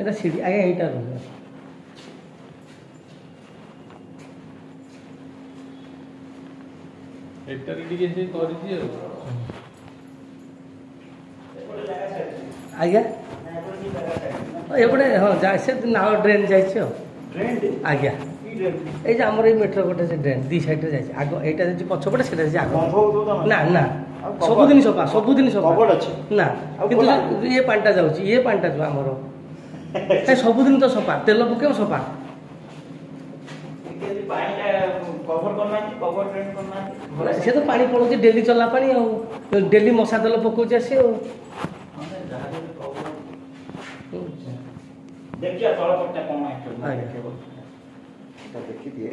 এটা সিঁড়ি আগে এইটা রুম ଏଟାରେ ଟିକେ ସେ କରିଛି ଆଉ ଆଜ୍ଞା ଏପଟେ ହଁ ଯାଏ ସେ ନାଳ ଡ୍ରେନ୍ ଯାଇଛି ଆଉ ଆଜ୍ଞା এই যে আমার এই মেট্রো গোটে সে ড্রেন দুই সাইডে যাইছে আগ এইটা যাচ্ছে পছপটে সেটা যাচ্ছে আগ না না ସବୁଦିନ ସଫା ସବୁଦିନ ସଫା ନା କିନ୍ତୁ ଇଏ ପାଣିଟା ଯାଉଛି ଇଏ ପାଣିଟା ଯୋଉ ଆମର ସବୁଦିନ ତ ସଫା ତେଲ ପକେଇବ ସଫା ସେ ତ ପାଣି ପଳଉଛି ଡେଲି ଚଲା ପାଣି ଆଉ ଡେଲି ମଶା ତେଲ ପକଉଛି ଆସି ଆଉ ଦେଖିଆ ତଳପଟଟା କଣ ଦେଖିଦିଏ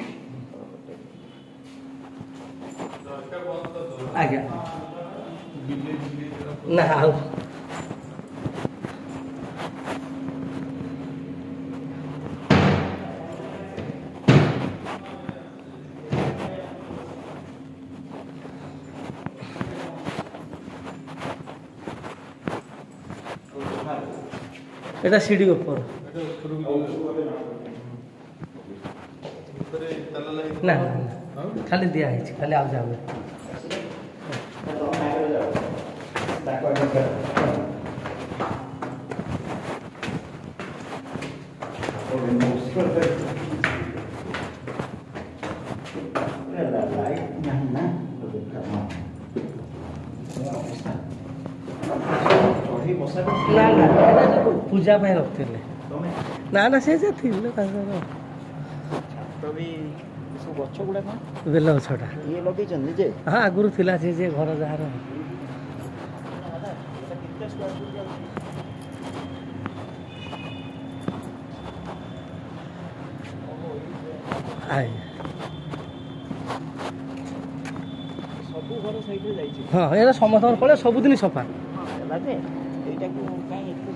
ଆଜ୍ଞା ନା ଆଉ এটা সিঁড়ি উপর না না খালি দিয়া হয়েছে খালি ଆଉ যাবে ନା ନା ଏଟା ପୂଜା ପାଇଁ ରଖିଥିଲେ ନା ନା ସେ ଯେ ଥିଲେ ତାଙ୍କର ଗଛ ଗୁଡାକ ବେଲ ଗଛଟା ଇଏ ଲଗେଇଛନ୍ତି ଯେ ହଁ ଆଗରୁ ଥିଲା ସେ ଯେ ଘର ଯାହାର ସବୁ ଘର ସାଇଡରେ ଯାଇଛି ହଁ ଏଇଟା ସମସ୍ତଙ୍କର ପଳେ ସବୁଦିନ ସଫା ହେଲା ଯେ ଏଇଟାକୁ କାହିଁ ଏତେ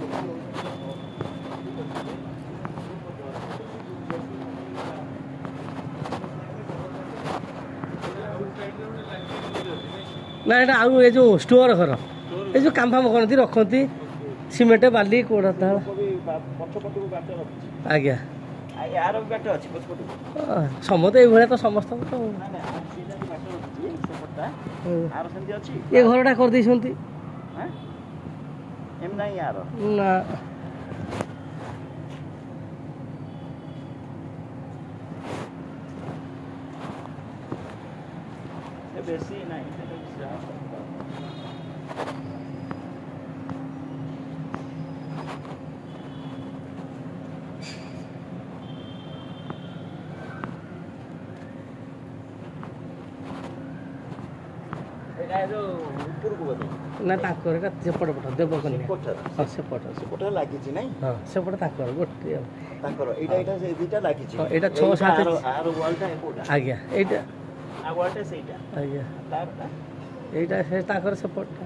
ନା ଏଇଟା ଆଉ ଏ ଯେଉଁ ଷ୍ଟୋର ଘର ଏ ଯେଉଁ କାମ ଫାମ କରନ୍ତି ରଖନ୍ତି ସିମେଣ୍ଟ ବାଲି କୋଡ଼ା ତାଳ ଆଜ୍ଞା ସମସ୍ତେ ଏଇଭଳିଆ ତ ସମସ୍ତଙ୍କ ତ ଏ ଘରଟା କରିଦେଇଛନ୍ତି ନା ବେଶୀ ନାହିଁ ନା ତାଙ୍କର ଏଇଟା ସେପଟ ପଟ ଦେବକନ୍ୟା ହଁ ସେପଟ ଲାଗିଛି ନାଇଁ ହଁ ସେପଟ ତାଙ୍କର ଗୋଟେ ଆଉ ତାଙ୍କର ଏଇଟା ଏଇଟା ସେ ଦିଟା ଲାଗିଛି ଏଇଟା 6-7 ଆଜ୍ଞା ଏଇଟା ସେଇଟା ଆଜ୍ଞା ଏଇଟା ସେ ତାଙ୍କର ସେପଟଟା